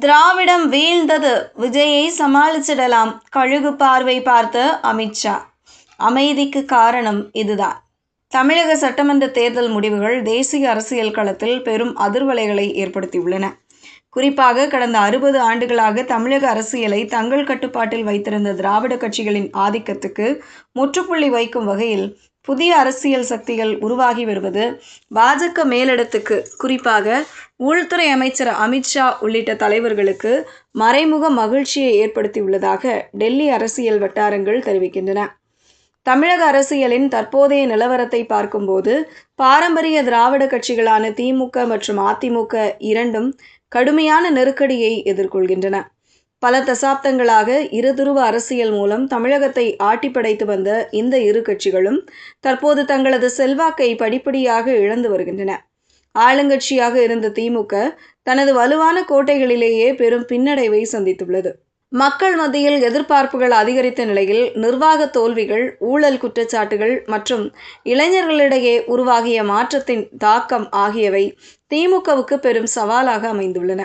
திராவிடம் வீழ்ந்தது, விஜயை சமாளிச்சிடலாம். கழுகு பார்வை பார்த்த அமித்ஷா. அமைதிக்கு காரணம் இதுதான். தமிழக சட்டமன்ற தேர்தல் முடிவுகள் தேசிய அரசியல் களத்தில் பெரும் அதிர்வலைகளை ஏற்படுத்தியுள்ளன. குறிப்பாக கடந்த 60 ஆண்டுகளாக தமிழக அரசியலை தங்கள் கட்டுப்பாட்டில் வைத்திருந்த திராவிட கட்சிகளின் ஆதிக்கத்துக்கு முற்றுப்புள்ளி வைக்கும் வகையில் புதிய அரசியல் சக்திகள் உருவாகி வருவது பாஜக மேலிடத்துக்கு, குறிப்பாக உள்துறை அமைச்சர் அமித்ஷா உள்ளிட்ட தலைவர்களுக்கு மறைமுக மகிழ்ச்சியை ஏற்படுத்தியுள்ளதாக டெல்லி அரசியல் வட்டாரங்கள் தெரிவிக்கின்றன. தமிழக அரசியலின் தற்போதைய நிலவரத்தை பார்க்கும்போது பாரம்பரிய திராவிட கட்சிகளான திமுக மற்றும் அதிமுக இரண்டும் கடுமையான நெருக்கடியை எதிர்கொள்கின்றன. பல தசாப்தங்களாக இருதுருவ அரசியல் மூலம் தமிழகத்தை ஆட்டிப்படைத்து வந்த இந்த இரு கட்சிகளும் தற்போது தங்களது செல்வாக்கை படிப்படியாக இழந்து வருகின்றன. ஆளுங்கட்சியாக இருந்த திமுக தனது வலுவான கோட்டைகளிலேயே பெரும் பின்னடைவை சந்தித்துள்ளது. மக்கள் மத்தியில் எதிர்பார்ப்புகள் அதிகரித்த நிலையில் நிர்வாக தோல்விகள், ஊழல் குற்றச்சாட்டுகள் மற்றும் இளைஞர்களிடையே உருவாகிய மாற்றத்தின் தாக்கம் ஆகியவை திமுகவுக்கு பெரும் சவாலாக அமைந்துள்ளன.